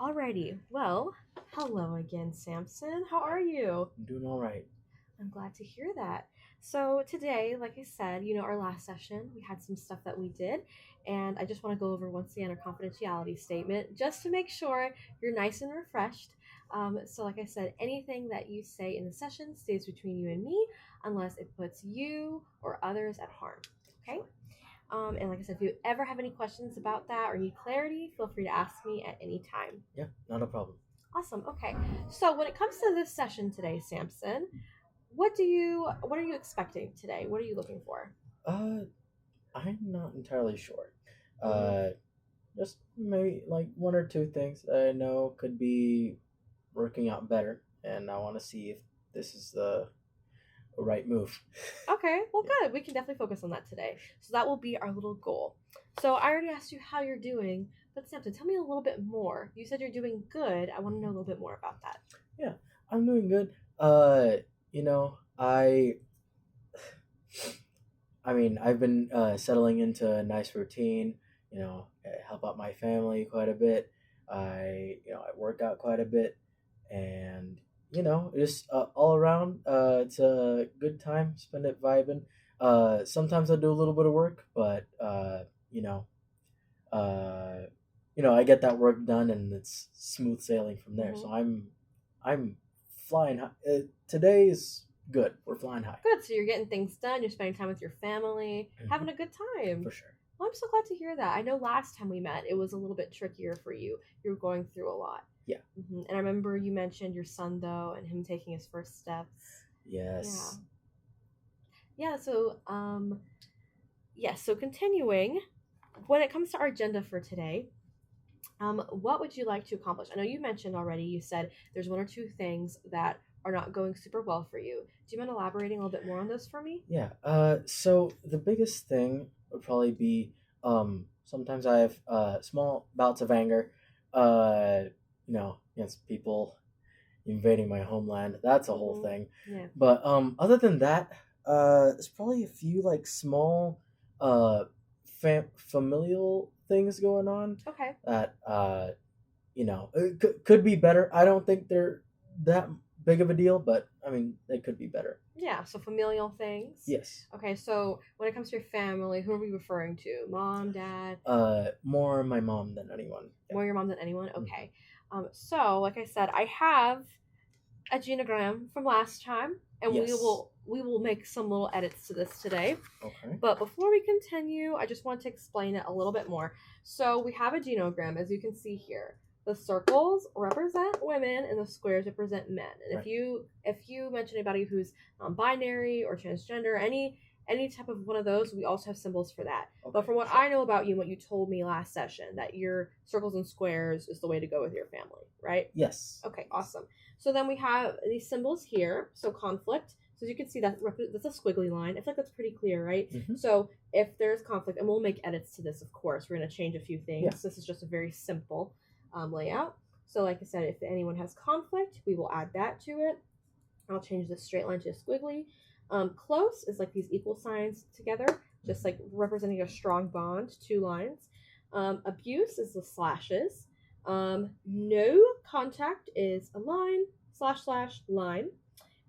Alrighty, well, hello again, Samson. How are you? I'm doing all right. I'm glad to hear that. So, today, like I said, our last session, we had some stuff that we did, and I just want to go over once again our confidentiality statement just to make sure you're nice and refreshed. So, like I said, anything that you say in the session stays between you and me unless it puts you or others at harm. Okay? Sure. And like I said, if you ever have any questions about that or need clarity, feel free to ask me at any time. Yeah, not a problem. Awesome. Okay. So when it comes to this session today, Samson, what are you expecting today? What are you looking for? Uh, I'm not entirely sure. Mm-hmm. Uh, just maybe like one or two things that I know could be working out better, and I want to see if this is the right move. Okay. Well, Yeah. good. We can definitely focus on that today. So that will be our little goal. So I already asked you how you're doing, but Samson, tell me a little bit more. You said you're doing good. I want to know a little bit more about that. Yeah, I'm doing good. Uh, you know, I've been settling into a nice routine. I help out my family quite a bit. I work out quite a bit, and just all around, it's a good time. Spend it vibing. Sometimes I do a little bit of work, but uh, I get that work done, and it's smooth sailing from there. Mm-hmm. So I'm flying high. Today is good. We're flying high. Good. So you're getting things done. You're spending time with your family, having a good time. For sure. Well, I'm so glad to hear that. I know last time we met, it was a little bit trickier for you. You were going through a lot. Yeah. And I remember you mentioned your son, though, and him taking his first steps. Yeah. Yes. Yeah. So continuing, when it comes to our agenda for today, what would you like to accomplish? I know you mentioned already, you said there's one or two things that are not going super well for you. Do you mind elaborating a little bit more on those for me? Yeah. So the biggest thing would probably be sometimes I have small bouts of anger, uh, against people invading my homeland. That's a whole thing. Yeah. But other than that, there's probably a few like small uh familial things going on Okay. that it could be better. I don't think they're that big of a deal, but I mean they could be better. Yeah, so familial things. Yes. Okay, so when it comes to your family, who are we referring to? Mom, dad? More my mom than anyone. Yeah. More your mom than anyone? Mhm. Okay. So like I said, I have a genogram from last time, and we Yes. will make some little edits to this today. Okay. But before we continue, I just want to explain it a little bit more. So we have a genogram, as you can see here. The circles represent women and the squares represent men. And Right. if you mention anybody who's non-binary or transgender, any type of one of those, we also have symbols for that. Okay, But from what sure. I know about you and what you told me last session, that your circles and squares is the way to go with your family, right? Yes. Okay, awesome. So then we have these symbols here. So conflict. So as you can see, that's a squiggly line. I feel like that's pretty clear, right? Mhm. So if there's conflict, and we'll make edits to this, of course, we're going to change a few things. Yeah. This is just a very simple layout. So like I said, if anyone has conflict, we will add that to it. I'll change this straight line to a squiggly. Close is like these equal signs together, just like representing a strong bond, two lines. Abuse is the slashes. No contact is a line, slash, slash, line.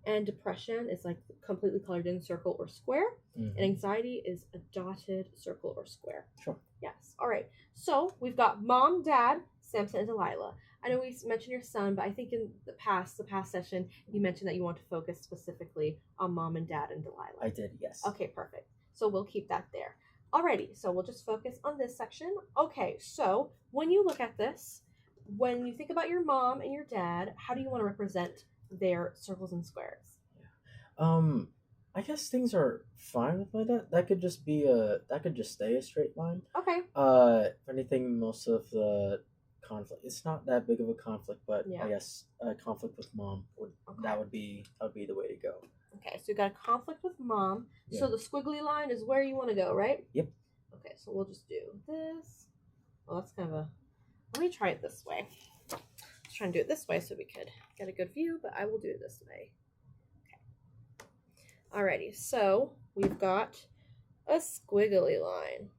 And depression is like completely colored in circle or square. Mhm. And anxiety is a dotted circle or square. Sure. Yes. All right. So we've got mom, dad, Samson, and Delilah. I know we mentioned your son, but I think in the past session, you mentioned that you want to focus specifically on mom and dad and Delilah. I did. Yes. Okay, perfect. So we'll keep that there. Alrighty, so we'll just focus on this section. Okay, so when you look at this, when you think about your mom and your dad, how do you want to represent their circles and squares? I guess things are fine with my dad. That could just stay a straight line. Okay. If anything, most of the conflict, it's not that big of a conflict, but Yeah. I guess a conflict with mom Okay. that would be the way to go. Okay, so you got a conflict with mom. Yeah. So the squiggly line is where you want to go, right? Yep. Okay, so we'll just do this. Well, that's kind of a. Let me try it this way. Let's try and do it this way so we could get a good view, but I will do it this way. Okay. Alrighty, so we've got a squiggly line.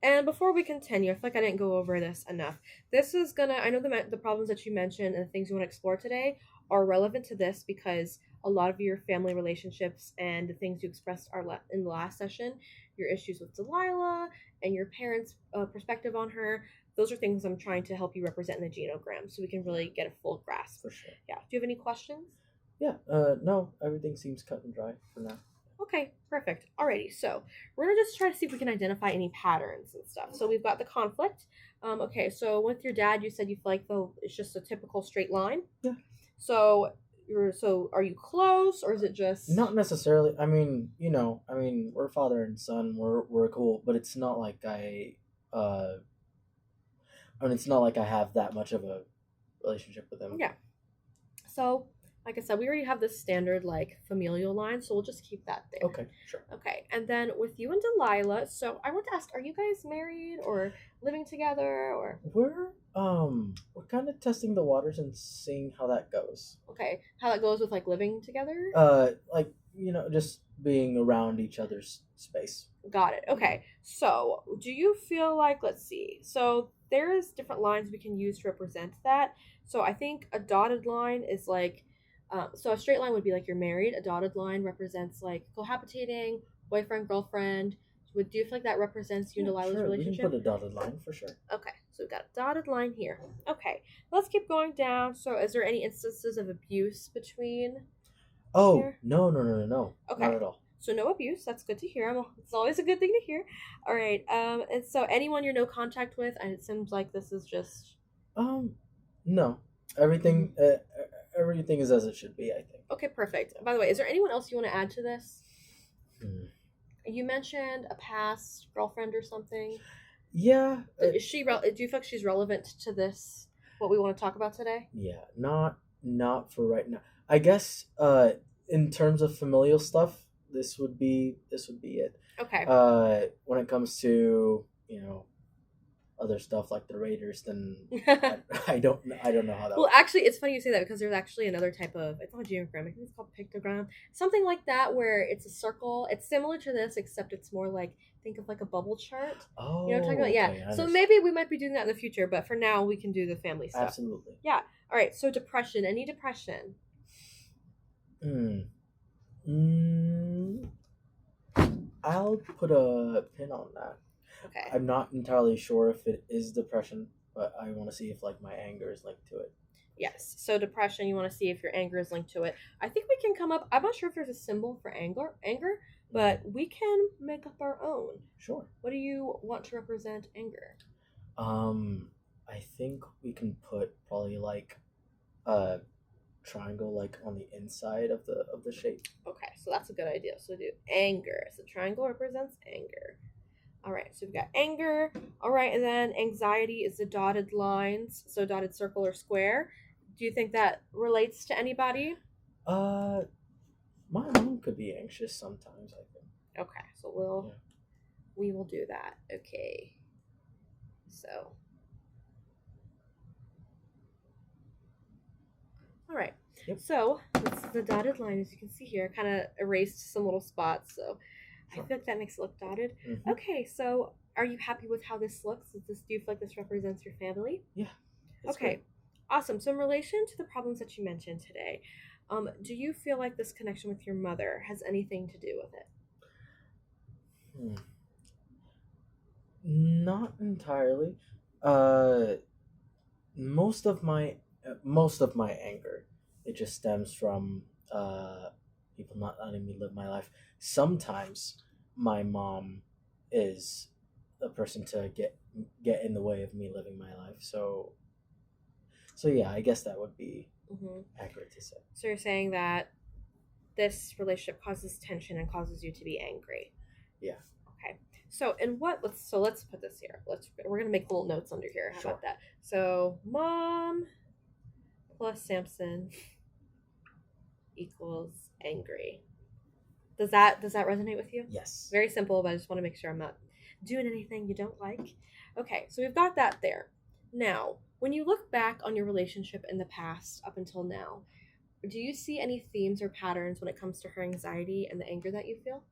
And before we continue, I feel like I didn't go over this enough. This is gonna, I know the problems that you mentioned and the things you want to explore today are relevant to this because a lot of your family relationships and the things you expressed are in the last session, your issues with Delilah and your parents' perspective on her, those are things I'm trying to help you represent in the genogram so we can really get a full grasp. For sure. Yeah. Do you have any questions? Yeah. No, everything seems cut and dry for now. Okay, perfect. Alrighty, so we're gonna just try to see if we can identify any patterns and stuff. So we've got the conflict. Okay, so with your dad, you said you feel like it's just a typical straight line. Yeah. So are you close or is it just Not necessarily. I mean, we're father and son. We're cool, but it's not like it's not like I have that much of a relationship with him. Yeah. So like I said, we already have this standard like familial line, so we'll just keep that there. Okay, sure. Okay, and then with you and Delilah, so I want to ask, are you guys married or living together or We're kind of testing the waters and seeing how that goes. okay, how that goes with like living together? Like just being around each other's space. Got it. Okay. So, do you feel like, let's see. So, there's different lines we can use to represent that. So, I think a dotted line is like, so a straight line would be like you're married. A dotted line represents like cohabitating, boyfriend, girlfriend. Do you feel like that represents you and Delilah's sure. relationship? We can put a dotted line for sure. Okay. So, we've got a dotted line here. Okay. Let's keep going down. So, is there any instances of abuse between? Oh, here? no. Okay. Not at all. So no abuse. That's good to hear. It's always a good thing to hear. All right. And so anyone you're no contact with, and it seems like this is just. No. Everything is as it should be, I think. Okay, perfect. By the way, is there anyone else you want to add to this? Hmm. You mentioned a past girlfriend or something. Yeah. Is she? Do you feel like she's relevant to this? What we want to talk about today? Yeah. Not for right now. I guess. In terms of familial stuff, this would be it. Okay. When it comes to other stuff like the Raiders, then I don't know how that. Well, actually, it's funny you say that because there's actually another type of, it's not a geogram, I think it's called pictogram, something like that where it's a circle. It's similar to this, except it's more like, think of like a bubble chart. Oh, you know what I'm talking about? Yeah. okay, So maybe we might be doing that in the future, but for now we can do the family stuff. Absolutely. Yeah. All right. So depression. Any depression? I'll put a pin on that. Okay. I'm not entirely sure if it is depression, but I want to see if like my anger is linked to it. Yes. So depression, you want to see if your anger is linked to it. I think we can come up. I'm not sure if there's a symbol for anger, but we can make up our own. Sure. What do you want to represent anger? I think we can put probably like a triangle like on the inside of the shape. Okay, so that's a good idea. So do anger. So triangle represents anger. All right, so we've got anger. All right, and then anxiety is the dotted lines, so dotted circle or square. Do you think that relates to anybody? My mom could be anxious sometimes, I think. Okay, so we will do that. Okay. So all right. Yep. So this is the dotted line, as you can see here, kind of erased some little spots. So sure. I feel like that makes it look dotted. Mm-hmm. Okay, so are you happy with how this looks? Do you feel like this represents your family? Yeah. Okay, great. Awesome. So in relation to the problems that you mentioned today, do you feel like this connection with your mother has anything to do with it? Not entirely. Most of my anger, it just stems from people not letting me live my life. Sometimes my mom is a person to get in the way of me living my life. So yeah, I guess that would be accurate to say. So you're saying that this relationship causes tension and causes you to be angry. Yeah. Okay. So let's put this here. We're gonna make little notes under here. How Sure. about that? So mom plus Samson equals angry. Does that resonate with you? Yes. Very simple, but I just want to make sure I'm not doing anything you don't like. Okay, so we've got that there. Now, when you look back on your relationship in the past up until now, do you see any themes or patterns when it comes to her anxiety and the anger that you feel?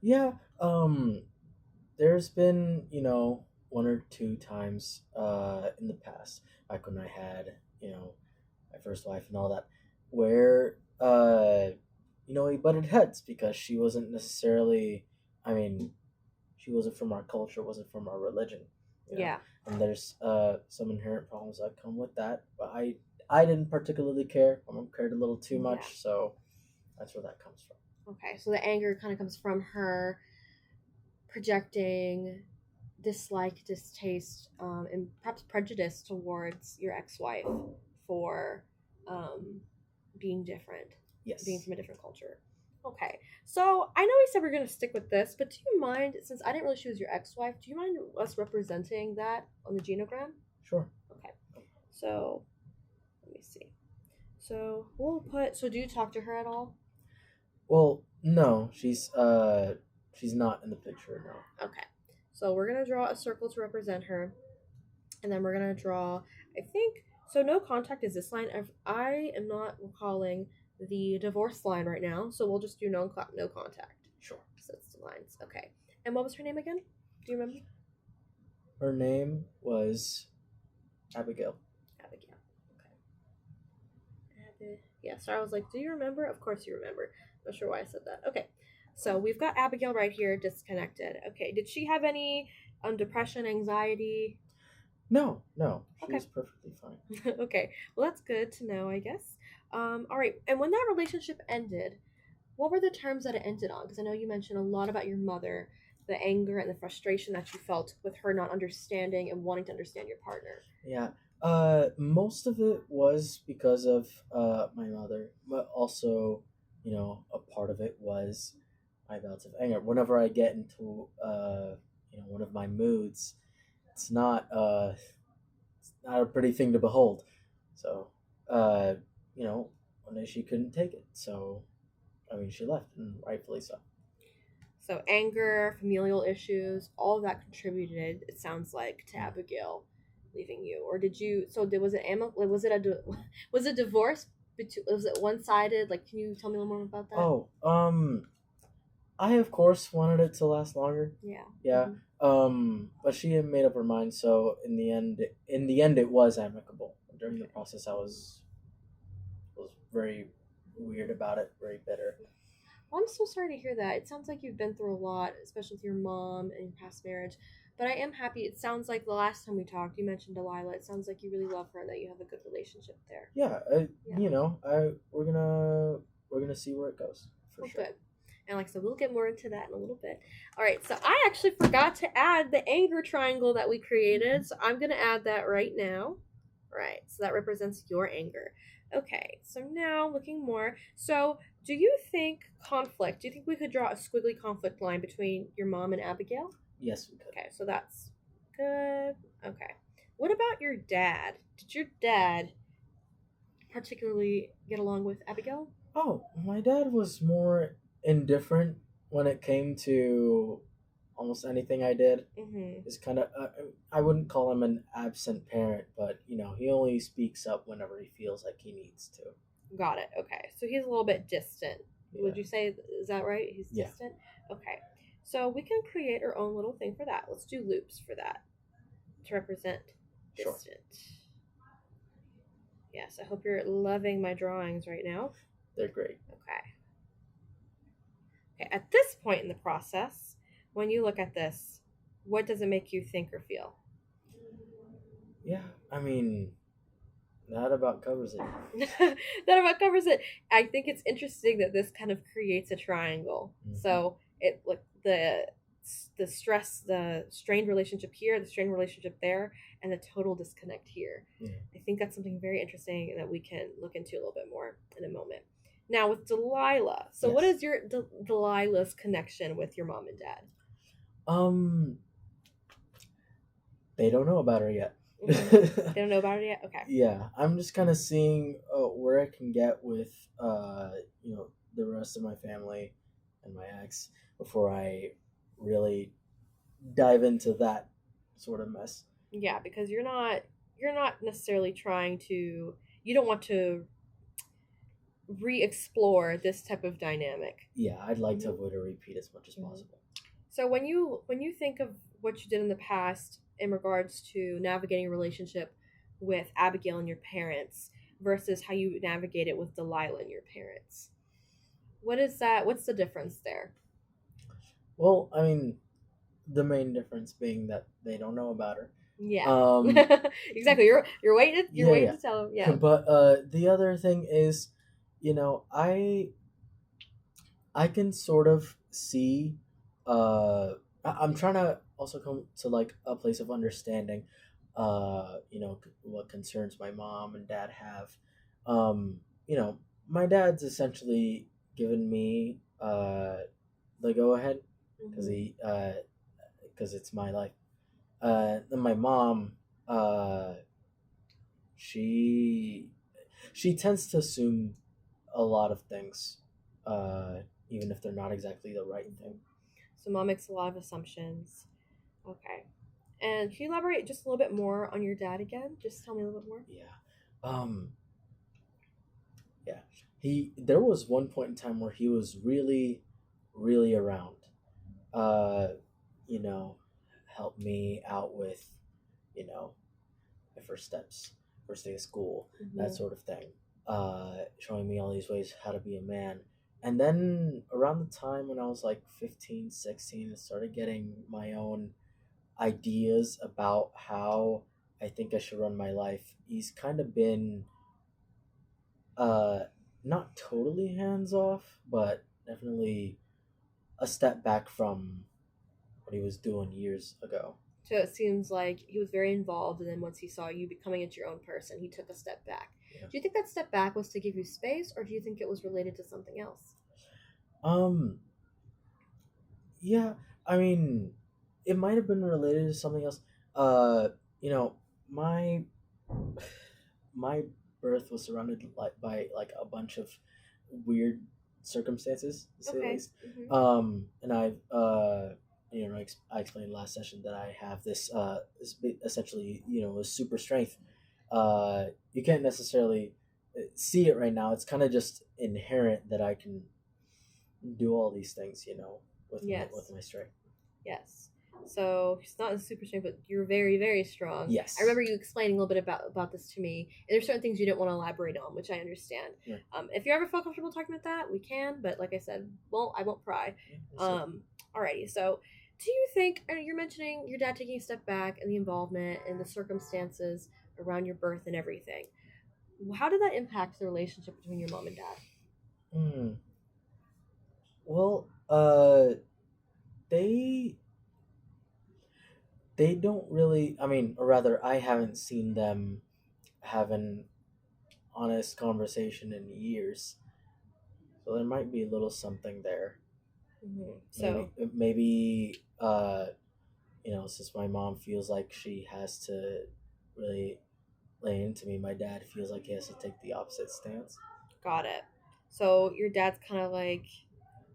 Yeah. Um, there's been, one or two times in the past, like when I had, my first wife and all that, where we butted heads because she wasn't necessarily, I mean, she wasn't from our culture, wasn't from our religion, you know. Yeah. And there's some inherent problems that come with that. But I didn't particularly care. I cared a little too Yeah. much, so that's where that comes from. Okay, so the anger kind of comes from her projecting dislike, distaste, and perhaps prejudice towards your ex-wife for being different, being Yes. from a different culture. Okay, so I know we said we're going to stick with this, but do you mind, since I didn't really choose your ex-wife, do you mind us representing that on the genogram? Sure. Okay, so let me see. So we'll put. So do you talk to her at all? Well, no, she's not in the picture now. Okay, so we're gonna draw a circle to represent her, and then we're gonna draw. I think so. No contact is this line. I am not recalling the divorce line right now, so we'll just do no contact. Sure. So it's the lines. Okay. And what was her name again? Do you remember? Her name was Abigail. Abigail. Okay. Yeah. So I was like, do you remember? Of course you remember. Not sure why I said that. Okay. So we've got Abigail right here, disconnected. Okay. Did she have any depression, anxiety? No, she Okay. was perfectly fine. Okay. Well, that's good to know, I guess. All right. And when that relationship ended, what were the terms that it ended on? Because I know you mentioned a lot about your mother, the anger and the frustration that you felt with her not understanding and wanting to understand your partner. Yeah. Most of it was because of my mother, but also, a part of it was my bouts of anger. Whenever I get into one of my moods, it's not a pretty thing to behold. So, uh, one day she couldn't take it. So, I mean, she left, and rightfully so. So anger, familial issues, all of that contributed. It sounds like to Abigail leaving you, or did you? So did was it was it was it divorce? Was it one sided? Like, can you tell me a little more about that? Oh, I of course wanted it to last longer. Yeah. Yeah. Mm-hmm. But she had made up her mind, so in the end, it was amicable. During the process, I was very weird about it, very bitter. Well, I'm so sorry to hear that. It sounds like you've been through a lot, especially with your mom and your past marriage. But I am happy. It sounds like the last time we talked, you mentioned Delilah. It sounds like you really love her and that you have a good relationship there. Yeah, Yeah. we're gonna see where it goes for Well, sure. good. And like I said, we'll get more into that in a little bit. All right, so I actually forgot to add the anger triangle that we created. So I'm going to add that right now. Right, so that represents your anger. Okay, so now looking more. So do you think conflict, do you think we could draw a squiggly conflict line between your mom and Abigail? Yes, we could. Okay, so that's good. Okay. What about your dad? Did your dad particularly get along with Abigail? Oh, my dad was more indifferent when it came to almost anything I did. Mm-hmm. Is kind of I wouldn't call him an absent parent, but he only speaks up whenever he feels like he needs to. Got it. Okay. So he's a little bit distant. Yeah. Would you say, is that right? He's Yeah. distant? Okay. So we can create our own little thing for that. Let's do loops for that to represent Sure. distant. Yes, I hope you're loving my drawings right now. They're great. Okay. Okay. At this point in the process, when you look at this, what does it make you think or feel? Yeah, I mean, that about covers it. That about covers it. I think it's interesting that this kind of creates a triangle. Mhm. So it like the stress, the strained relationship here, the strained relationship there, and the total disconnect here. Yeah. I think that's something very interesting that we can look into a little bit more in a moment. Now with Delilah, so what Yes. is your Delilah's connection with your mom and dad? They don't know about her yet. They don't know about it yet. Okay. Yeah, I'm just kind of seeing where I can get with the rest of my family and my ex before I really dive into that sort of mess. Yeah, because you're not necessarily trying to, you don't want to re-explore this type of dynamic. Yeah, I'd like to avoid a repeat as much as Mhm. possible. So when you think of what you did in the past in regards to navigating a relationship with Abigail and your parents versus how you navigate it with Delilah and your parents, what is that? What's the difference there? Well, I mean, the main difference being that they don't know about her. Yeah, Um, exactly. You're yeah, waiting yeah. to tell them. Yeah. But the other thing is, I can sort of see. I'm trying to also come to like a place of understanding. What concerns my mom and dad have. Um, you know, my dad's essentially given me the go ahead because Hmm. he because it's my life. And my mom, uh, she she tends to assume a lot of things, uh, even if they're not exactly the right Hmm. thing. So mom makes a lot of assumptions. Okay. And can you elaborate just a little bit more on your dad again? Just tell me a little bit more. Yeah. Um, yeah. There was one point in time where he was really, really around. Uh, you know, helped me out with, you know, my first steps, first day of school, that Hmm. sort of thing. Showing me all these ways how to be a man. And then around the time when I was like 15, 16, I started getting my own ideas about how I think I should run my life. He's kind of been uh, not totally hands off, but definitely a step back from what he was doing years ago. So it seems like he was very involved, and then once he saw you becoming into your own person, he took a step back. Yeah. Do you think that step back was to give you space, or do you think it was related to something else? Um, yeah, I mean, it might have been related to something else. Uh, you know, my my birth was surrounded like by like a bunch of weird circumstances, to say the Okay. least. Hmm. And I explained last session that I have essentially a super strength. You can't necessarily see it right now. It's kind of just inherent that I can do all these things, with Yes. my strength. Yes. So he's not super strong, but you're very, very strong. I Yes. remember you explaining a little bit about this to me, and there's certain things you didn't want to elaborate on, which I understand. Yeah. If you ever feel comfortable talking about that, we can. But like I said, well, I won't pry. Yeah, we'll see. Alrighty. So, do you think you're mentioning your dad taking a step back and the involvement and the circumstances around your birth and everything? How did that impact the relationship between your mom and dad? Hmm. Well, they they don't really. I mean, or rather, I haven't seen them have an honest conversation in years. So there might be a little something there. So, Maybe since my mom feels like she has to really lay into me, my dad feels like he has to take the opposite stance. got it. So your dad's kind of like,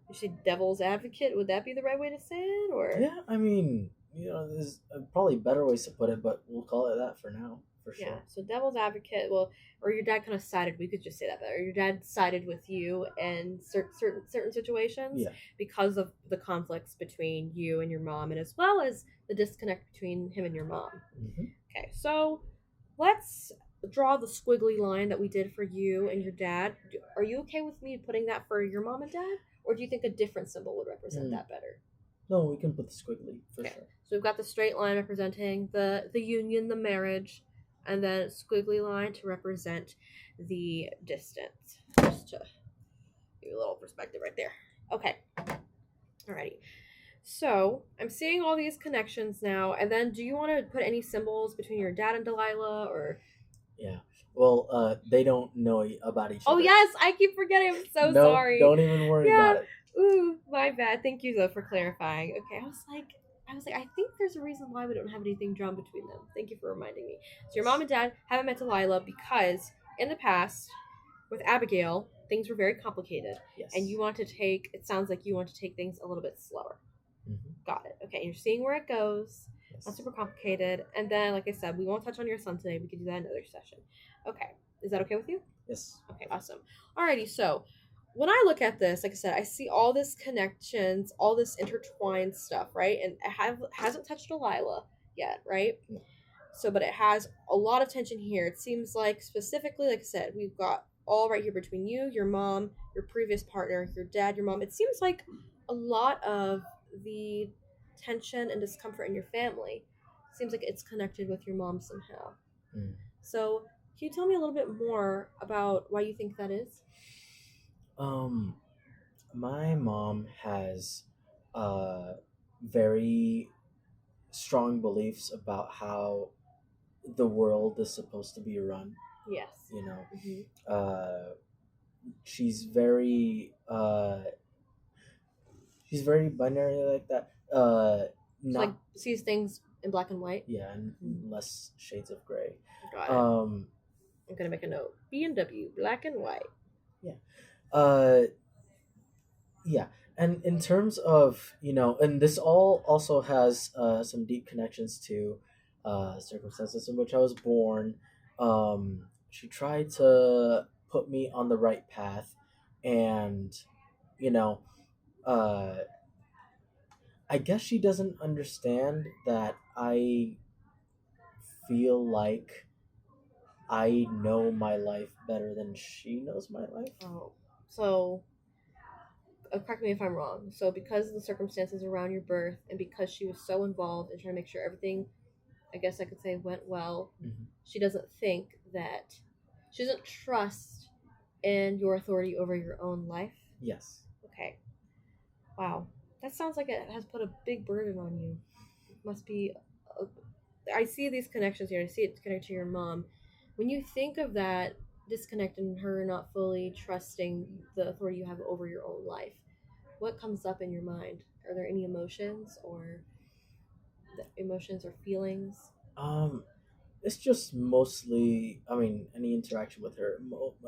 you say devil's advocate. Would that be the right way to say it, or? Yeah, I mean, there's probably better ways to put it, but we'll call it that for now, for Yeah, sure. so devil's advocate. Well, or your dad kind of sided. We could just say that better. Your dad sided with you in certain situations Yeah. because of the conflicts between you and your mom, and as well as the disconnect between him and your mom. Hmm. Okay, so let's draw the squiggly line that we did for you and your dad. Are you okay with me putting that for your mom and dad, or do you think a different symbol would represent Mm. that better? No, we can put the squiggly for Okay, sure. so we've got the straight line representing the union, the marriage, and then squiggly line to represent the distance. Just to give you a little perspective right there. Okay, alrighty. So I'm seeing all these connections now, and then do you want to put any symbols between your dad and Delilah, or? Yeah. Well, they don't know about each Oh other. yes, I keep forgetting. I'm so No, sorry. don't even worry Yeah. about it. Ooh, my bad. Thank you though for clarifying. Okay, I was like, I think there's a reason why we don't have anything drawn between them. Thank you for reminding me. So your mom and dad haven't met Delilah because in the past, with Abigail, things were very complicated, Yes. and you want to take. It sounds like you want to take things a little bit slower. Mm-hmm. Got it. Okay, you're seeing where it goes. Yes. Not super complicated. And then, like I said, we won't touch on your son today. We can do that in another session. Okay, is that okay with you? Yes. Okay, awesome. Alrighty, so when I look at this, like I said, I see all this connections, all this intertwined stuff, right? And it hasn't touched Delilah yet, right? No. So, but it has a lot of tension here. It seems like specifically, like I said, we've got all right here between you, your mom, your previous partner, your dad, your mom. It seems like a lot of the tension and discomfort in your family seems like it's connected with your mom somehow. Mm. So, can you tell me a little bit more about why you think that is? Um, my mom has very strong beliefs about how the world is supposed to be run. Yes. You know, Mm-hmm. uh, she's very she's very binary like that. So, like, Not sees things in black and white. yeah, and Mhm. less shades of gray. Got it. Um, I'm gonna make a note. BMW, black and white. yeah. Uh, yeah. And in terms of, and this all also has some deep connections to circumstances in which I was born. She tried to put me on the right path, and you know, uh, I guess she doesn't understand that I feel like I know my life better than she knows my life. Oh, so correct me if I'm wrong. So, because of the circumstances around your birth, and because she was so involved in trying to make sure everything, I guess I could say, went well, Mm-hmm. she doesn't think that she doesn't trust in your authority over your own life. Yes. Okay. Wow. That sounds like it has put a big burden on you. It must be. A, I see these connections here. I see it connected to your mom. When you think of that disconnect and her not fully trusting the authority you have over your own life, what comes up in your mind? Are there any emotions or feelings? Um, it's just mostly, I mean, any interaction with her,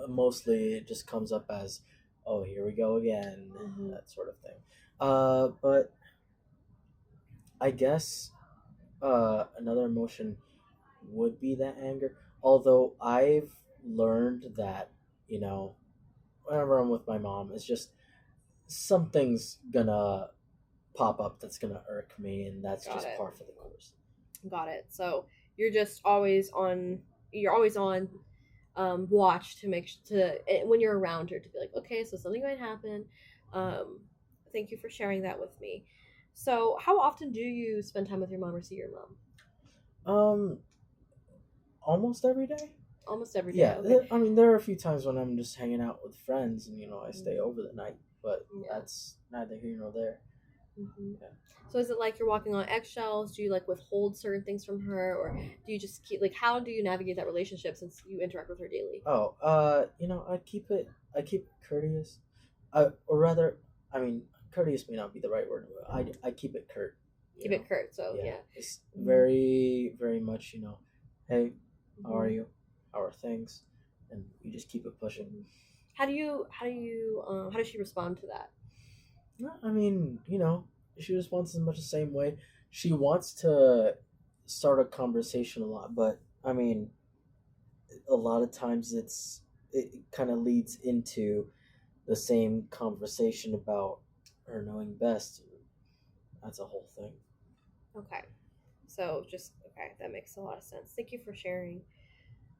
mostly it just comes up as, oh, here we go again, Mm-hmm. that sort of thing. But I guess another emotion would be that anger. Although I've learned that, you know, whenever I'm with my mom, it's just something's gonna pop up that's gonna irk me, and that's Got just it. par for the course. Got it. So you're just always on. You're always on watch to when you're around her to be like, okay, so something might happen. Um, Thank you for sharing that with me. So, how often do you spend time with your mom or see your mom? Um, almost every day. Almost every day. Yeah, Okay. I mean, there are a few times when I'm just hanging out with friends, and I stay Mhm. over the night, but Yeah. that's neither here nor there. Hmm. Yeah. So, is it like you're walking on eggshells? Do you like withhold certain things from her, or do you just keep like? How do you navigate that relationship since you interact with her daily? Oh, I keep it courteous, or rather, I mean, courteous may not be the right word. I keep it curt. Keep it curt. So, Yeah, yeah. it's Mhm. very, very much, hey, how are Mhm. you? How are things? And you just keep it pushing. Mhm. How does she respond to that? No, I mean, she responds in much the same way. She wants to start a conversation a lot, but I mean, a lot of times it kind of leads into the same conversation about her knowing best. That's a whole thing. Okay. So just okay, that makes a lot of sense. Thank you for sharing.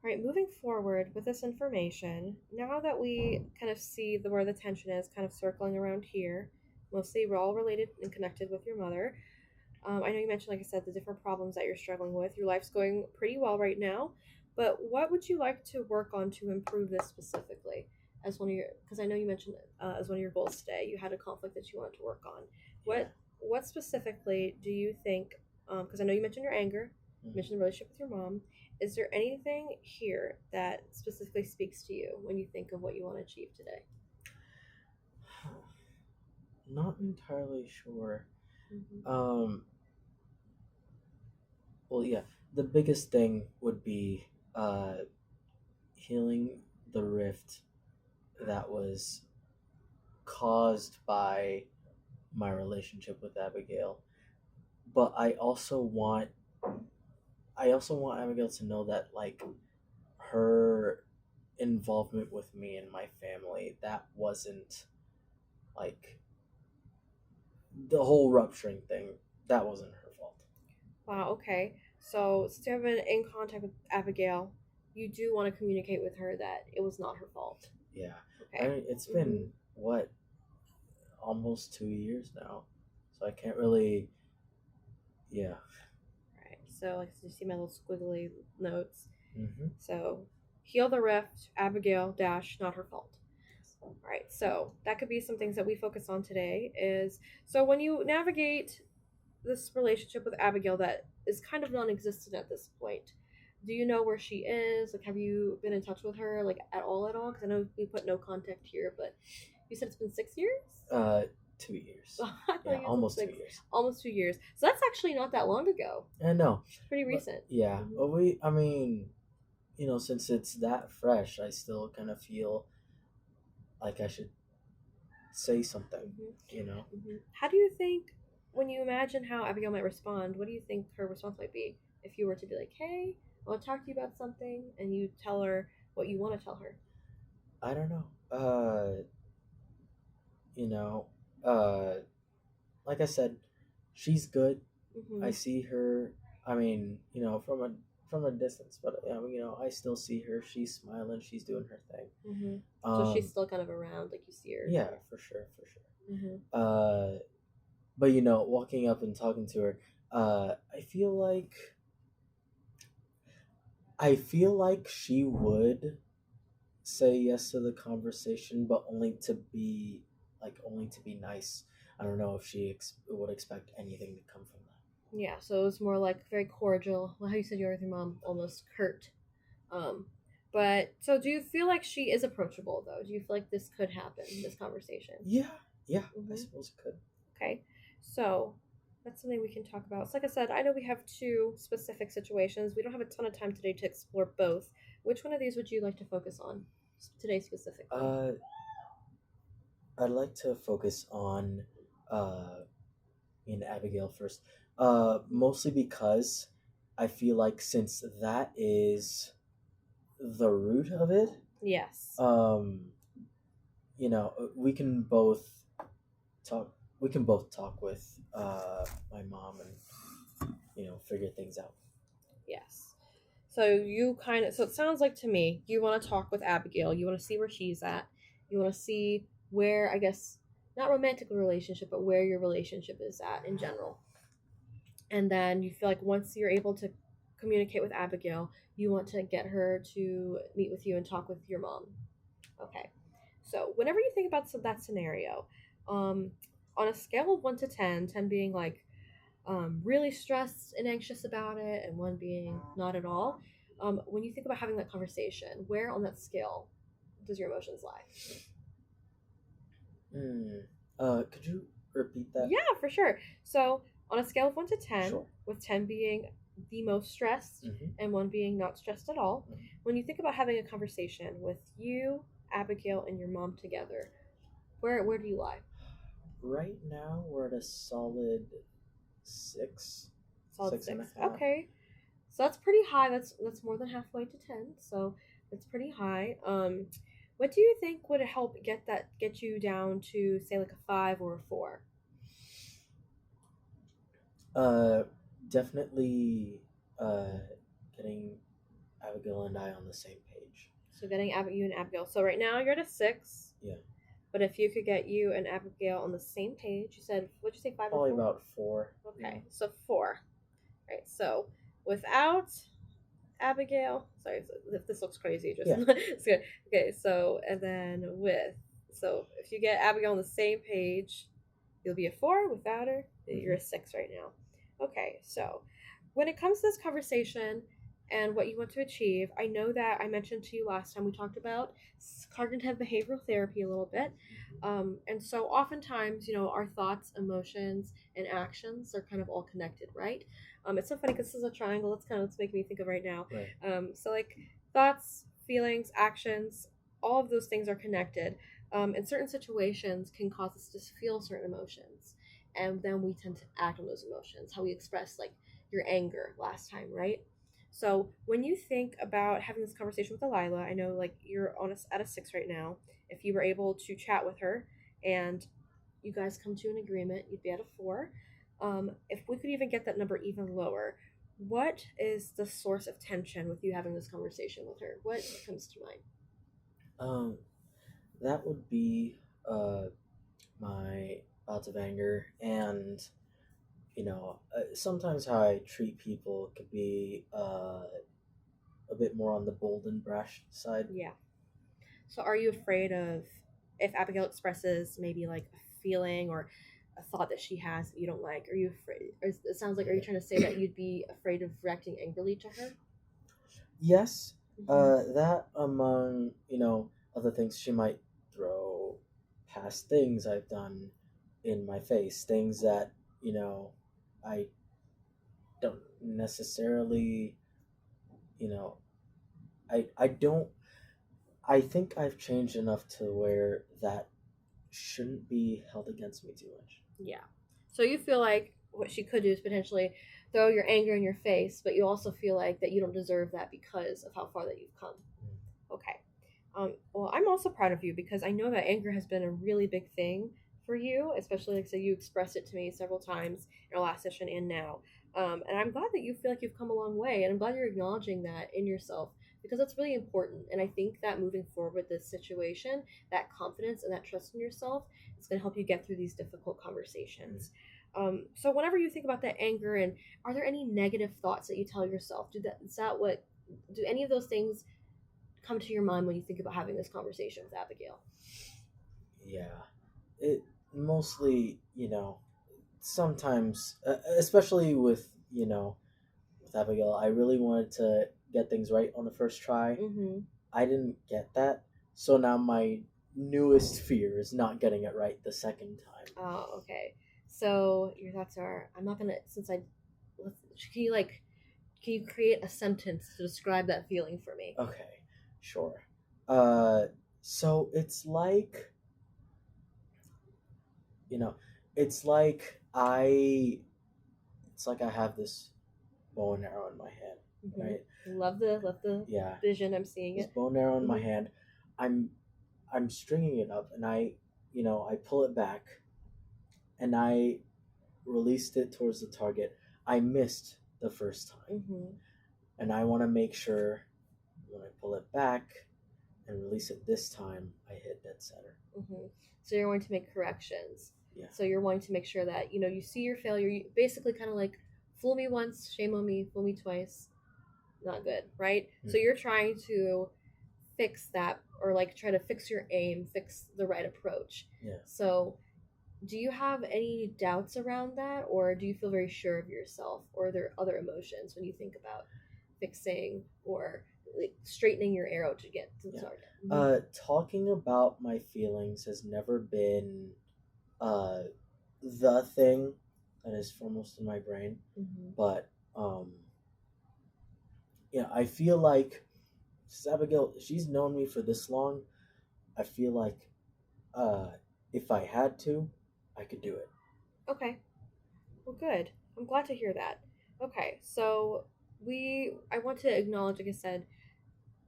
All right, moving forward with this information, now that we kind of see where the tension is, kind of circling around here, mostly we're all related and connected with your mother. I know you mentioned, like I said, the different problems that you're struggling with. Your life's going pretty well right now, but what would you like to work on to improve this specifically? As one of your, because I know you mentioned as one of your goals today, you had a conflict that you wanted to work on. Yeah. What specifically do you think? Because I know you mentioned your anger, you mentioned the relationship with your mom. Is there anything here that specifically speaks to you when you think of what you want to achieve today? Not entirely sure. Mm-hmm. Um, well, yeah, the biggest thing would be healing the rift that was caused by my relationship with Abigail. But I also want Abigail to know that like her involvement with me and my family. That wasn't like the whole rupturing thing. That wasn't her fault. Wow, okay. So, since you have been in contact with Abigail, you do want to communicate with her that it was not her fault. Yeah. I Okay. mean, it's been what, almost 2 years now, so I can't really. Yeah. Right. So, like, you see my little squiggly notes. Mm-hmm. So, heal the rift, Abigail dash not her fault. All right. So that could be some things that we focus on today. Is so when you navigate this relationship with Abigail that is kind of non-existent at this point. Do you know where she is? Like, have you been in touch with her like at all? Because I know we put no contact here, but you said it's been 6 years. 2 years. I thought Yeah, you said almost 6. 2 years. Almost 2 years. So that's actually not that long ago. I know. It's pretty recent. Yeah, Mhm. but I mean, since it's that fresh, I still kind of feel like I should say something. How do you think, when you imagine how Abigail might respond, what do you think her response might be if you were to be like, "Hey, I want to talk to you about something," and you tell her what you want to tell her? I don't know. You know, uh, like I said, she's good. I Mm-hmm. see her. I mean, from a distance, but I still see her. She's smiling. She's doing her thing. Mm-hmm. So she's still kind of around, like you see her. Yeah, for sure, for sure. Mm-hmm. But walking up and talking to her, I feel like she would say yes to the conversation, but only to be nice. I don't know if she would expect anything to come from that. Yeah, so it was more like very cordial. Well, how you said you were with your mom, almost curt. Um, but so do you feel like she is approachable though? Do you feel like this could happen, this conversation? Yeah, yeah, I Mm-hmm. suppose it could. Okay, so that's something we can talk about. So, like I said, I know we have two specific situations. We don't have a ton of time today to explore both. Which one of these would you like to focus on today specifically? I'd like to focus on me and Abigail first. Mostly because I feel like since that is the root of it, Yes. we can both talk. We can both talk with my mom and figure things out. Yes. So you kind of, so it sounds like to me, you want to talk with Abigail. You want to see where she's at. You want to see where, I guess, not romantic relationship, but where your relationship is at in general. And then you feel like once you're able to communicate with Abigail, you want to get her to meet with you and talk with your mom. Okay. So whenever you think about that scenario, on a scale of 1 to 10, 10 being like really stressed and anxious about it, and 1 being not at all, when you think about having that conversation, where on that scale does your emotions lie? Could you repeat that? Yeah, for sure. So on a scale of 1 to 10, Sure. with 10 being the most stressed and 1 being not stressed at all, when you think about having a conversation with you, Abigail, and your mom together, where do you lie? Right now, we're at a solid 6. Solid 6 and a 6. half. Okay, so that's pretty high. That's more than halfway to 10. So that's pretty high. What do you think would help get you down to say like a 5 or a 4? Definitely getting Abigail and I on the same page. So getting you and Abigail. So right now you're at a 6. Yeah. But if you could get you and Abigail on the same page, you said, what'd you say, 5 Probably or 4? about 4. Okay, so 4. Right, so without Abigail, sorry if this looks crazy, just it's good. Okay, so and then so if you get Abigail on the same page, you'll be a 4. Without her, you're a 6 right now. Okay, so when it comes to this conversation and what you want to achieve, I know that I mentioned to you last time we talked about cognitive behavioral therapy a little bit. And so oftentimes, our thoughts, emotions, and actions are kind of all connected, right? It's so funny because this is a triangle. It's kind of what's making me think of right now. Right. So like thoughts, feelings, actions, all of those things are connected. And certain situations can cause us to feel certain emotions, and then we tend to act on those emotions. How we express like your anger last time, right? So when you think about having this conversation with Delilah, I know like you're on at a 6 right now. If you were able to chat with her and you guys come to an agreement, you'd be at a 4. If we could even get that number even lower, what is the source of tension with you having this conversation with her? What comes to mind? Um, that would be my bouts of anger, and sometimes how I treat people could be a bit more on the bold and brash side. Yeah. So are you afraid of if Abigail expresses maybe like a feeling or a thought that she has that you don't like? Are you afraid? Or it sounds like, are you trying to say that you'd be afraid of reacting angrily to her? Yes, Mm-hmm. that among other things, she might throw past things I've done in my face, things that I don't necessarily you know I don't. I think I've changed enough to where that shouldn't be held against me too much. Yeah. So you feel like what she could do is potentially throw your anger in your face, but you also feel like that you don't deserve that because of how far that you've come. Okay. Well, I'm also proud of you because I know that anger has been a really big thing for you, especially like so you expressed it to me several times in our last session and now. And I'm glad that you feel like you've come a long way, and I'm glad you're acknowledging that in yourself because that's really important. And I think that moving forward with this situation, that confidence and that trust in yourself is going to help you get through these difficult conversations. So whenever you think about that anger, and are there any negative thoughts that you tell yourself? Is that what do any of those things come to your mind when you think about having this conversation with Abigail? Yeah, it mostly sometimes, especially with Abigail, I really wanted to get things right on the first try. Mm-hmm. I didn't get that, so now my newest fear is not getting it right the second time. Oh, okay. So your thoughts are, I'm not gonna since I let's, can you like can you create a sentence to describe that feeling for me? Okay, sure. Uh, so you know, it's like I, it's like I have this bow and arrow in my hand, Mm-hmm. right? Love the Yeah, vision. I'm seeing this it. bow and arrow in my Mm-hmm. hand. I'm I'm stringing it up, and I pull it back, and I released it towards the target. I missed the first time, Mm-hmm. and I want to make sure when I pull it back and release it this time, I hit dead center. Mm-hmm. So you're wanting to make corrections. Yeah. So you're wanting to make sure that you see your failure. You basically kind of like fool me once, shame on me. Fool me twice, not good, right? So Mm-hmm. you're trying to fix that or like try to fix your aim, fix the right approach. Yeah. So, do you have any doubts around that or do you feel very sure of yourself or are there other emotions when you think about fixing or like straightening your arrow to get to the Yeah. target? Mm-hmm. Talking about my feelings has never been uh, the thing that is foremost in my brain, Mm-hmm. but I feel like Abigail, she's known me for this long. I feel like uh, if I had to, I could do it. Okay. Well, good. I'm glad to hear that. Okay. So, I want to acknowledge like I said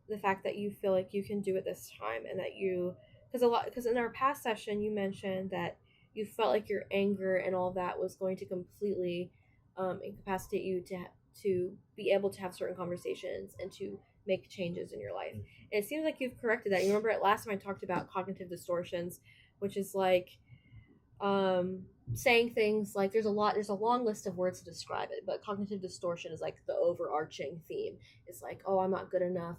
the fact that you feel like you can do it this time and that you because in our past session you mentioned that you felt like your anger and all that was going to completely incapacitate you to be able to have certain conversations and to make changes in your life, and it seems like you've corrected that. You remember it last time I talked about cognitive distortions, which is like um saying things like there's a long list of words to describe it, but cognitive distortion is like the overarching theme. It's like, oh, I'm not good enough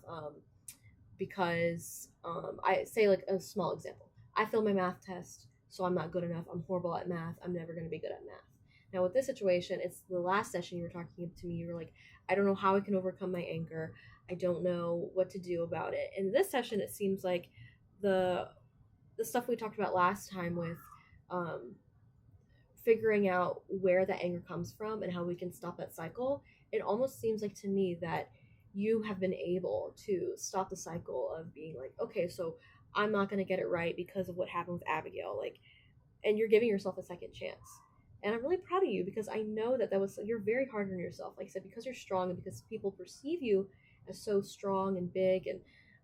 because I say like a small example. I failed my math test, so I'm not good enough. I'm horrible at math. I'm never going to be good at math. Now with this situation, it's the last session you were talking to me. You were like, I don't know how I can overcome my anger. I don't know what to do about it. In this session, it seems like the the stuff we talked about last time with um, figuring out where the anger comes from and how we can stop that cycle, it almost seems like to me that you have been able to stop the cycle of being like, okay, so I'm not going to get it right because of what happened with Abigail. Like, and you're giving yourself a second chance. And I'm really proud of you because I know that you're very hard on yourself. Like I said, because you're strong and because people perceive you as so strong and big and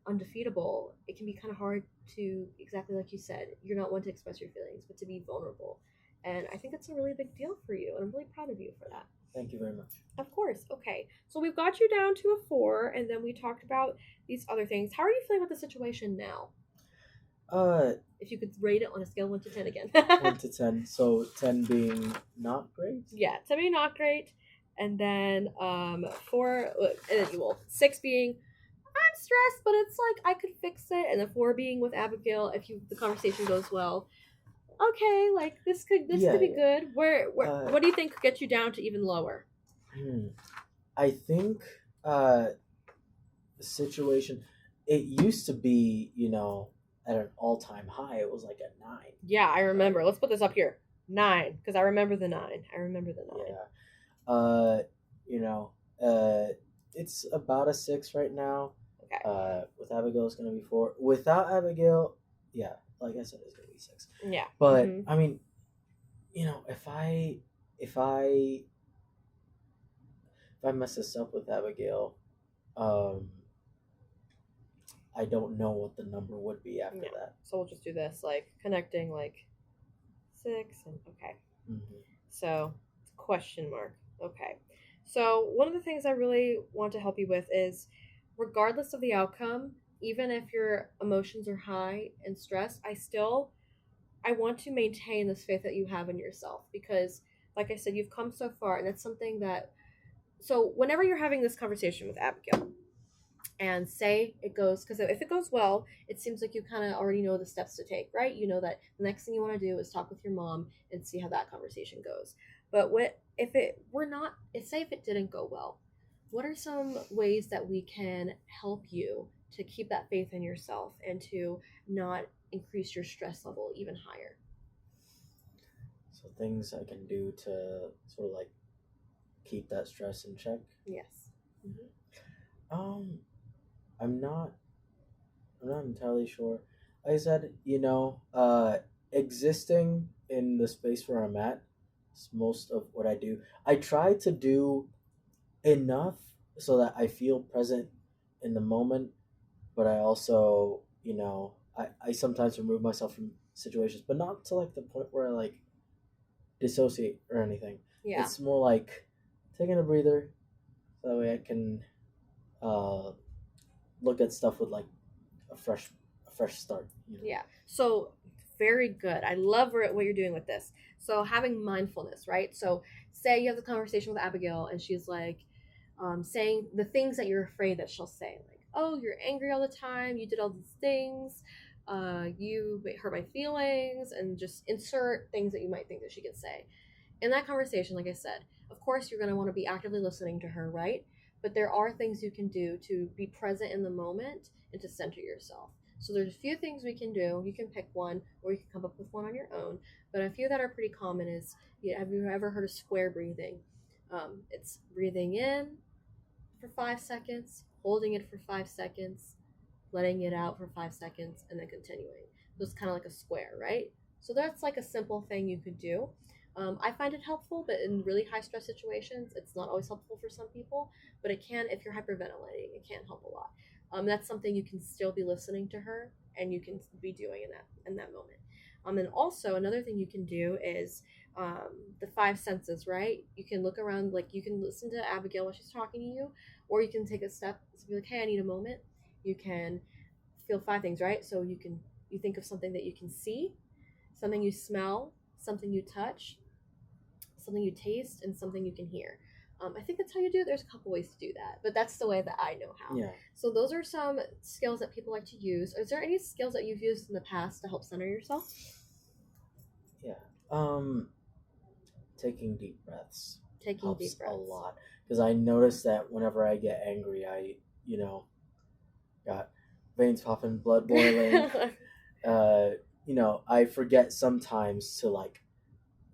undefeatable, it can be kind of hard to, exactly like you said, you're not one to express your feelings, but to be vulnerable. And I think that's a really big deal for you, and I'm really proud of you for that. Thank you very much. Of course. Okay. So we've got you down to a 4, and then we talked about these other things. How are you feeling about the situation now? Uh, If you could rate it on a scale of 1 to 10 again. 1 to 10. So 10 being not great. Yeah, 10 being not great, and then 4, and then 6 being I'm stressed, but it's like I could fix it, and then 4 being with Abigail if the conversation goes well. Okay, like this could be good. Where what do you think could get you down to even lower? I think the situation, it used to be, at an all-time high. It was like a 9. Yeah, I remember. Let's put this up here. 9, because I remember the 9. I remember the 9. Yeah. It's about a 6 right now. Okay. With Abigail, it's gonna be 4. Without Abigail, yeah, like I said, it's gonna be 6. Yeah. But I mean, if I mess this up with Abigail, I don't know what the number would be after that. So we'll just do this, like connecting, like 6, and okay. So question mark. Okay. So one of the things I really want to help you with is, regardless of the outcome, even if your emotions are high and stressed, I want to maintain this faith that you have in yourself, because like I said, you've come so far, and it's something that, so whenever you're having this conversation with Abigail and say it goes, because if it goes well, it seems like you kind of already know the steps to take, right? You know that the next thing you want to do is talk with your mom and see how that conversation goes. But if it didn't go well, what are some ways that we can help you to keep that faith in yourself and to not increase your stress level even higher? So things I can do to sort of like keep that stress in check. Yes. I'm not entirely sure. Like I said, existing in the space where I'm at is most of what I do. I try to do enough so that I feel present in the moment, but I also, I sometimes remove myself from situations, but not to like the point where I like dissociate or anything. Yeah. It's more like taking a breather, so that way I can look at stuff with like a fresh start. Yeah. So very good. I love what you're doing with this. So having mindfulness, right? So say you have the conversation with Abigail, and she's like saying the things that you're afraid that she'll say, like, "Oh, you're angry all the time. You did all these things. You hurt my feelings," and just insert things that you might think that she could say. In that conversation, like I said, of course you're going to want to be actively listening to her, right? But there are things you can do to be present in the moment and to center yourself. So there's a few things we can do. You can pick one, or you can come up with one on your own. But a few that are pretty common is, have you ever heard of square breathing? It's breathing in for 5 seconds, holding it for 5 seconds, letting it out for 5 seconds, and then continuing. So it's kind of like a square, right? So that's like a simple thing you could do. I find it helpful, but in really high stress situations, it's not always helpful for some people. But it can, if you're hyperventilating, it can help a lot. That's something you can still be listening to her, and you can be doing in that moment. And also another thing you can do is the 5 senses, right? You can look around, like you can listen to Abigail while she's talking to you, or you can take a step to be like, "Hey, I need a moment." You can feel 5 things, right? So you think of something that you can see, something you smell, something you touch, something you taste, and something you can hear. I think that's how you do it. There's a couple ways to do that, but that's the way that I know how. Yeah. So those are some skills that people like to use. Is there any skills that you've used in the past to help center yourself? Yeah. Taking deep breaths helps a lot, because I notice that whenever I get angry, I got veins popping, blood boiling. I forget sometimes to like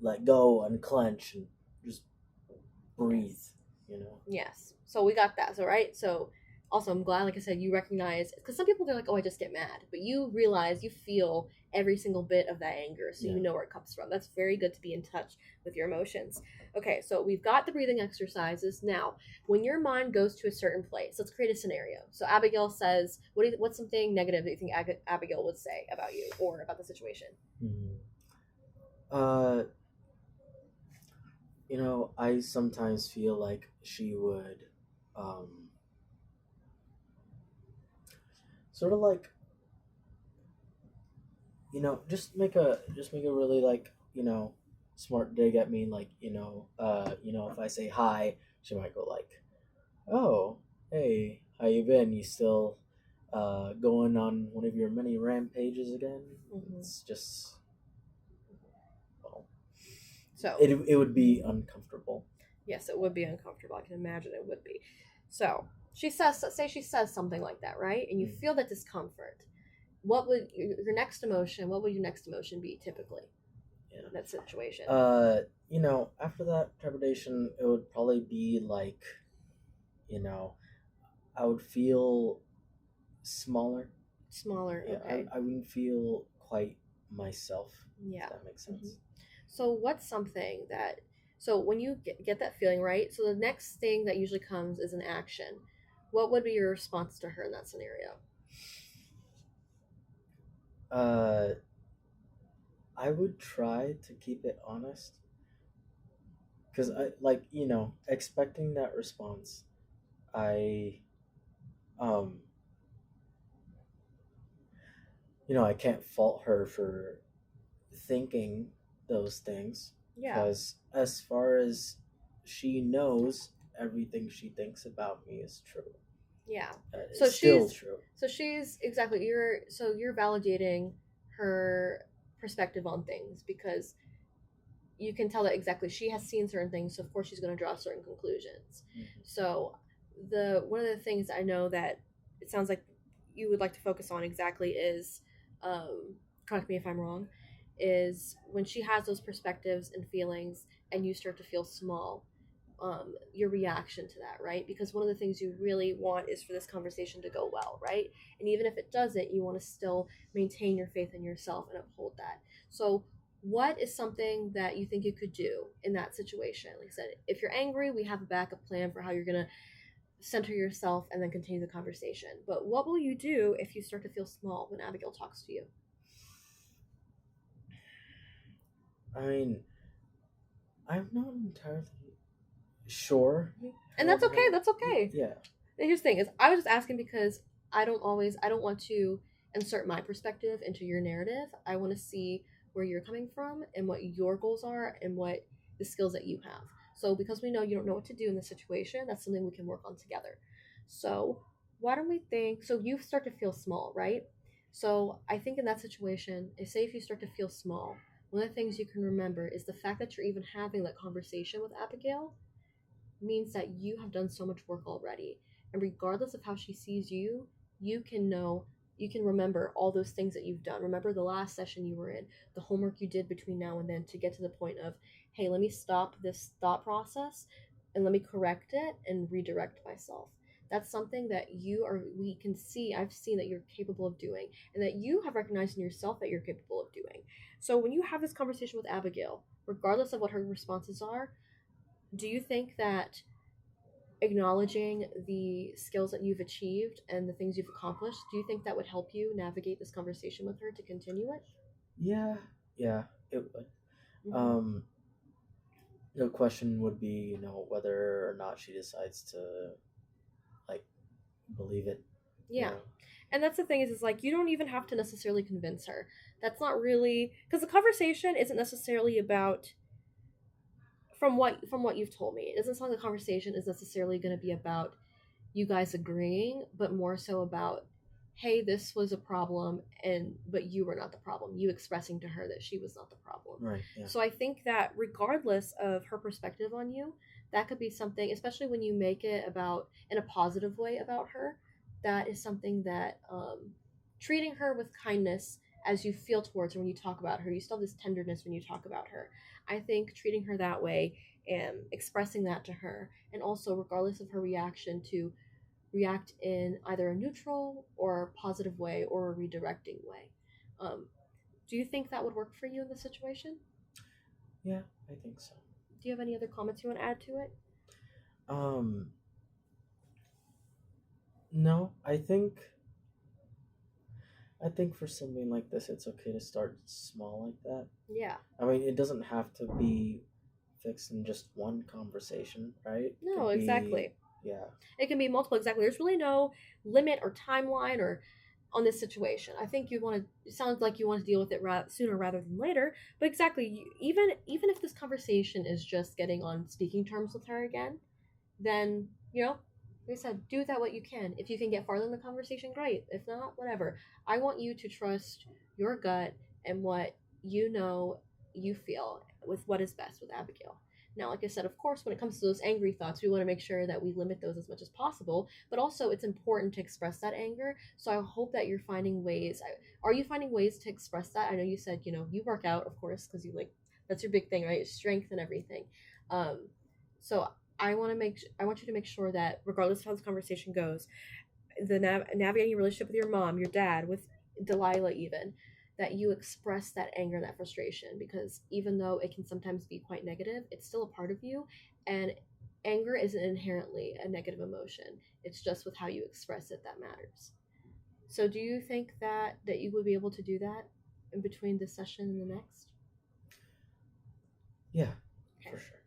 let go and clench and just breathe. Yes. So we got that. So right. So Also, I'm glad, like I said, you recognize, because some people they're like, oh, I just get mad, but you realize you feel every single bit of that anger, so Yeah. you know where it comes from. That's very good to be in touch with your emotions. Okay, so we've got the breathing exercises. Now, when your mind goes to a certain place, let's create a scenario. So Abigail says, what's something negative that you think Abigail would say about you or about the situation? Mhm. Uh, I sometimes feel like she would, um, sort of like, just make a really like, smart dig at me. Like, if I say hi, she might go like, "Oh, hey, how you been? You still, going on one of your many rampages again?" Mm-hmm. It's just, well, So it would be uncomfortable. yes, it would be uncomfortable. I can imagine it would be. So she says, say she says something like that, right? And you Mm. feel that discomfort. What would your next emotion? What would your next emotion be typically Yeah. in that situation? After that trepidation, it would probably be like, you know, I would feel smaller. Smaller. Yeah, Okay. I wouldn't feel quite myself, if Yeah. that makes hmm sense. So what's something that? So when you get that feeling, right? So the next thing that usually comes is an action. What would be your response to her in that scenario? Uh, I would try to keep it honest because I like, expecting that response. I, um, I can't fault her for thinking those things Yeah. because as far as she knows, everything she thinks about me is true. Yeah. So It's still she's true. exactly you're validating her perspective on things because you can tell that exactly she has seen certain things, so of course she's going to draw certain conclusions. Mhm. So the one of the things I know that it sounds like you would like to focus on exactly is correct me if I'm wrong, is when she has those perspectives and feelings and you start to feel small, your reaction to that, right? Because one of the things you really want is for this conversation to go well, right? And even if it doesn't, you want to still maintain your faith in yourself and uphold that. So, what is something that you think you could do in that situation? Like I said, if you're angry, we have a backup plan for how you're going to center yourself and then continue the conversation. But what will you do if you start to feel small when Abigail talks to you? I mean, I'm not entirely sure And that's okay. how. That's okay. Yeah. Here's the thing: is I was just asking because I don't want to insert my perspective into your narrative. I want to see where you're coming from and what your goals are and what the skills that you have. So because we know you don't know what to do in this situation, that's something we can work on together. So why don't we think? So you start to feel small, right? So I think in that situation, say if you start to feel small, one of the things you can remember is the fact that you're even having that conversation with Abigail means that you have done so much work already. And regardless of how she sees you, you can know, you can remember all those things that you've done. Remember the last session you were in, the homework you did between now and then to get to the point of, hey, let me stop this thought process and let me correct it and redirect myself. That's something that we can see, I've seen that you're capable of doing and that you have recognized in yourself that you're capable of doing. So when you have this conversation with Abigail, regardless of what her responses are, do you think that acknowledging the skills that you've achieved and the things you've accomplished, do you think that would help you navigate this conversation with her to continue it? Yeah. Yeah. It would. Mm-hmm. Um, the question would be, whether or not she decides to like believe it. You Yeah. know. And that's the thing is like you don't even have to necessarily convince her. That's not really because the conversation isn't necessarily about from what you've told me. It doesn't sound like the conversation is necessarily going to be about you guys agreeing, but more so about, hey, this was a problem, and but you were not the problem. You expressing to her that she was not the problem. Right. Yeah. So I think that regardless of her perspective on you, that could be something, especially when you make it about in a positive way about her. That is something that treating her with kindness as you feel towards her when you talk about her. You still have this tenderness when you talk about her. I think treating her that way and expressing that to her, and also regardless of her reaction to react in either a neutral or positive way or a redirecting way. Um, do you think that would work for you in this situation? Yeah, I think so. Do you have any other comments you want to add to it? Um, no, I think for something like this, it's okay to start small like that. Yeah. I mean, it doesn't have to be fixed in just one conversation, right? It No, could be, exactly. yeah, It can be multiple. Exactly. There's really no limit or timeline or on this situation. I think you want to. It sounds like you want to deal with it sooner rather than later. But exactly, even if this conversation is just getting on speaking terms with her again, then like I said, do that what you can. If you can get farther in the conversation, great. If not, whatever. I want you to trust your gut and what you know you feel with what is best with Abigail. Now, like I said, of course, when it comes to those angry thoughts, we want to make sure that we limit those as much as possible. But also, it's important to express that anger. So I hope that you're finding ways. Are you finding ways to express that? I know you said you work out, of course, because you like that's your big thing, right? Strength and everything. So I want you to make sure that regardless of how this conversation goes, the navigating your relationship with your mom, your dad, with Delilah, even that you express that anger and that frustration, because even though it can sometimes be quite negative, it's still a part of you, and anger isn't inherently a negative emotion. It's just with how you express it that matters. So do you think that you would be able to do that in between this session and the next? yeah, Okay. for sure.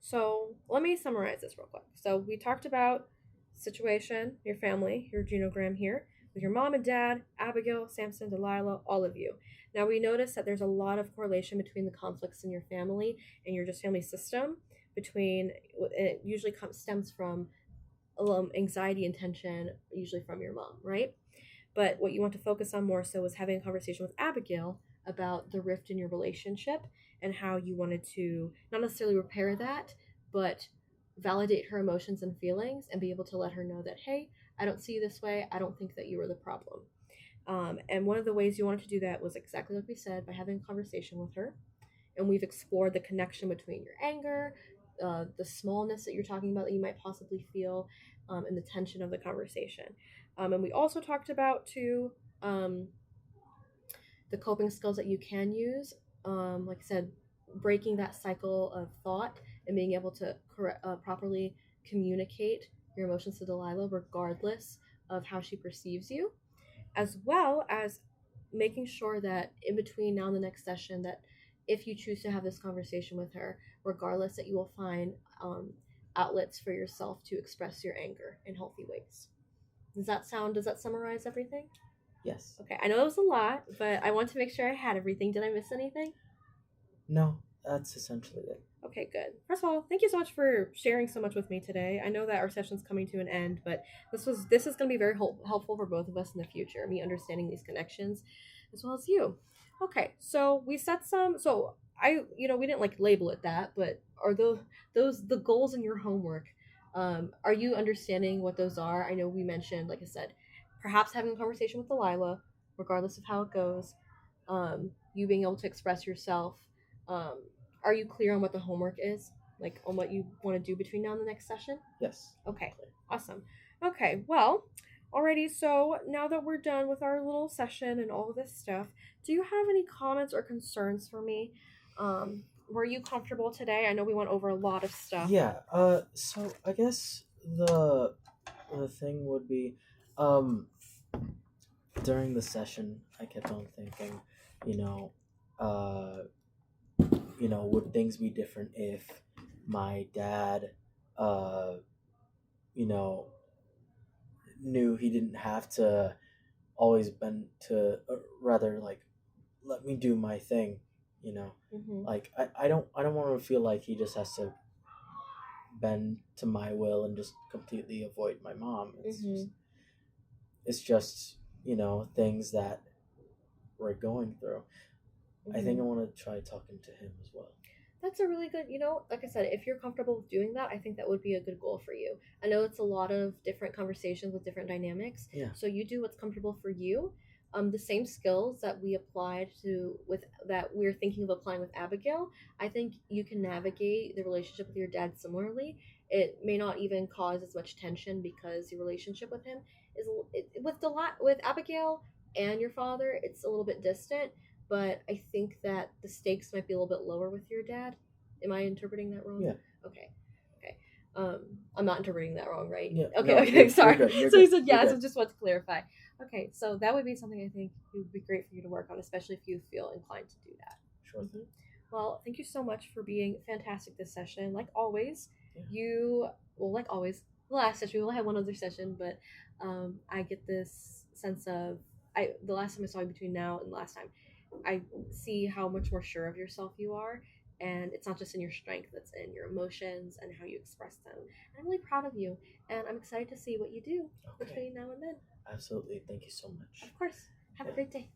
So let me summarize this real quick. So we talked about situation, your family, your genogram here, with your mom and dad, Abigail, Samson, Delilah, all of you. Now we notice that there's a lot of correlation between the conflicts in your family and your just family system. Between it usually stems from anxiety and tension, usually from your mom, right? But what you want to focus on more so is having a conversation with Abigail about the rift in your relationship and how you wanted to not necessarily repair that, but validate her emotions and feelings and be able to let her know that, hey, I don't see you this way. I don't think that you are the problem. And one of the ways you wanted to do that was exactly like we said, by having a conversation with her. And we've explored the connection between your anger, the smallness that you're talking about that you might possibly feel, and the tension of the conversation. And we also talked about too um, the coping skills that you can use. Like I said, breaking that cycle of thought and being able to properly communicate your emotions to Delilah, regardless of how she perceives you, as well as making sure that in between now and the next session, that if you choose to have this conversation with her, regardless, that you will find outlets for yourself to express your anger in healthy ways. Does that summarize everything? Yes. Okay, I know it was a lot, but I want to make sure I had everything. Did I miss anything? No, that's essentially it. Okay, good. First of all, thank you so much for sharing so much with me today. I know that our session's coming to an end, but this is going to be very helpful for both of us in the future. Me understanding these connections, as well as you. Okay, so we set some. So we didn't like label it that, but are those the goals in your homework? Are you understanding what those are? I know we mentioned, like I said, perhaps having a conversation with Delilah, regardless of how it goes. You being able to express yourself. Um, are you clear on what the homework is? Like on what you want to do between now and the next session? Yes. Okay, awesome. Okay, well, alrighty, so now that we're done with our little session and all of this stuff, do you have any comments or concerns for me? Were you comfortable today? I know we went over a lot of stuff. Yeah. So I guess the thing would be, um, during the session, I kept on thinking, you know, uh, would things be different if my dad, uh, you know, knew he didn't have to always bend to, rather like let me do my thing, you know, Mm-hmm. like I don't want to feel like he just has to bend to my will and just completely avoid my mom. Mm-hmm. It's just things that we're going through. I think I Mm-hmm. want to try talking to him as well. That's a really good, like I said, if you're comfortable with doing that, I think that would be a good goal for you. I know it's a lot of different conversations with different dynamics. Yeah. So you do what's comfortable for you. The same skills that we applied to with that we're thinking of applying with Abigail, I think you can navigate the relationship with your dad similarly. it may not even cause as much tension because your relationship with him is with Abigail and your father, it's a little bit distant. But I think that the stakes might be a little bit lower with your dad. Am I interpreting that wrong? Yeah. Okay. Okay. I'm not interpreting that wrong, right? Yeah. Okay. No, Okay. Sorry. You're good. You're So you good. said You're yeah. So good. just want to clarify. Okay. So that would be something I think it would be great for you to work on, especially if you feel inclined to do that. Sure thing. Well, thank you so much for being fantastic this session. Like always, Yeah. like always, the last session, we only had one other session, but I get this sense of, the last time I saw you between now and last time, I see how much more sure of yourself you are. And it's not just in your strength, it's in your emotions and how you express them. I'm really proud of you, and I'm excited to see what you do Okay. between now and then. Absolutely. Thank you so much. Of course. Have a Yeah. great day.